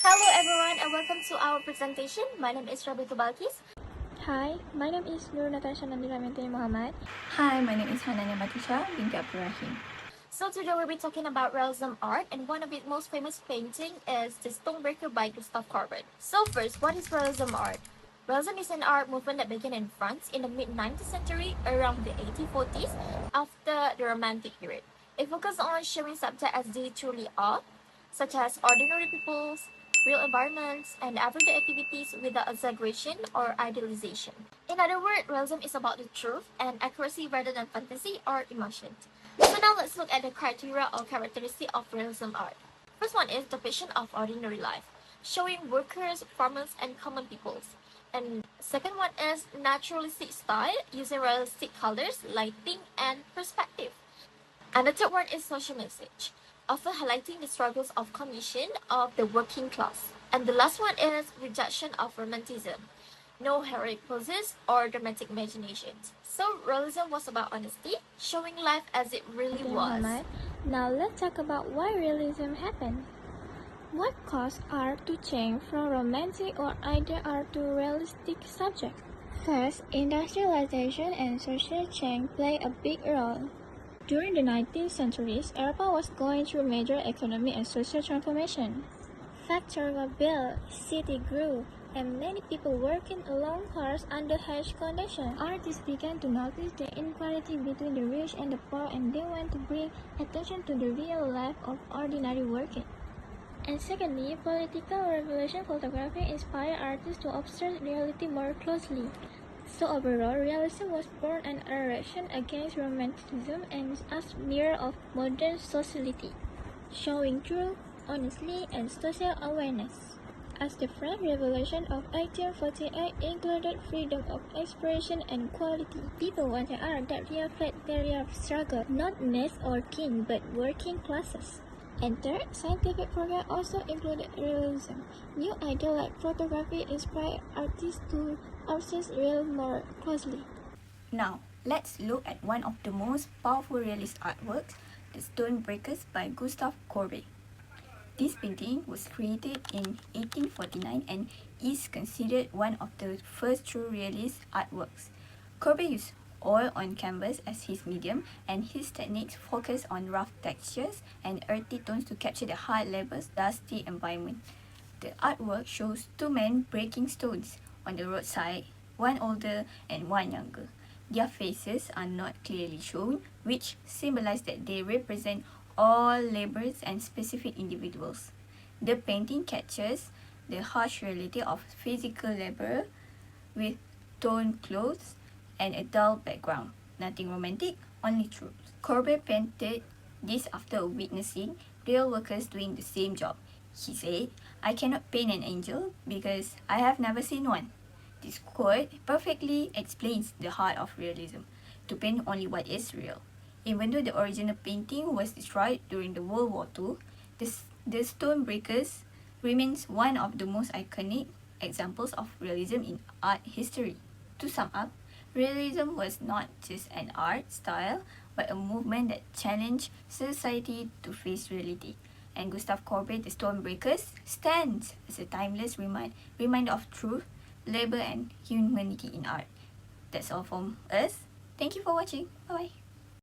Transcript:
Hello everyone and welcome to our presentation. My name is Rabitu Balkis. Hi, my name is Nur Natasha Nandira Menteri Muhammad. Hi, my name is Hanania Matisha binti Abdul Rahim. So today we'll be talking about realism art, and one of its most famous painting is the Stonebreaker by Gustav Courbet. So first, what is realism art? Realism is an art movement that began in France in the mid-19th century around the 1840s after the Romantic period. It focused on showing subjects as they truly are, such as ordinary peoples, real environments, and everyday activities without exaggeration or idealization. In other words, realism is about the truth and accuracy rather than fantasy or emotion. So now let's look at the criteria or characteristics of realism art. First one is depiction of ordinary life, showing workers, farmers, and common peoples. And second one is naturalistic style, using realistic colors, lighting, and perspective. And the third one is social message, often highlighting the struggles of condition of the working class. And the last one is rejection of romanticism, no heroic poses or dramatic imaginations. So realism was about honesty, showing life as it really was. Muhammad. Now let's talk about why realism happened. What caused art to change from romantic or ideal art to realistic subject? First, industrialization and social change play a big role. During the 19th century, Europe was going through major economic and social transformation. Factories were built, cities grew, and many people working along cars under harsh conditions. Artists began to notice the inequality between the rich and the poor, and they want to bring attention to the real life of ordinary working. And secondly, political revolution photography inspired artists to observe reality more closely. So overall, realism was born an reaction against romanticism and as mirror of modern society, showing truth, honesty, and social awareness. As the French Revolution of 1848 included freedom of expression and equality, people wanted art that reflected their real struggle, not knights or king, but working classes. And third, scientific progress also included realism. New ideas like photography inspired artists to observe real more closely. Now, let's look at one of the most powerful realist artworks, The Stonebreakers by Gustav Courbet. This painting was created in 1849 and is considered one of the first true realist artworks. Courbet used oil on canvas as his medium, and his techniques focus on rough textures and earthy tones to capture the hard-labor, dusty environment. The artwork shows two men breaking stones on the roadside, one older and one younger. Their faces are not clearly shown, which symbolize that they represent all laborers and specific individuals. The painting captures the harsh reality of physical labor with torn clothes and a dull background. Nothing romantic, only truth. Courbet painted this after witnessing real workers doing the same job. He said, "I cannot paint an angel because I have never seen one." This quote perfectly explains the heart of realism, to paint only what is real. Even though the original painting was destroyed during the World War II, the Stonebreakers remains one of the most iconic examples of realism in art history. To sum up, realism was not just an art style, but a movement that challenged society to face reality. And Gustav Courbet, The Stonebreakers, stands as a timeless reminder of truth, labor, and humanity in art. That's all from us. Thank you for watching. Bye-bye.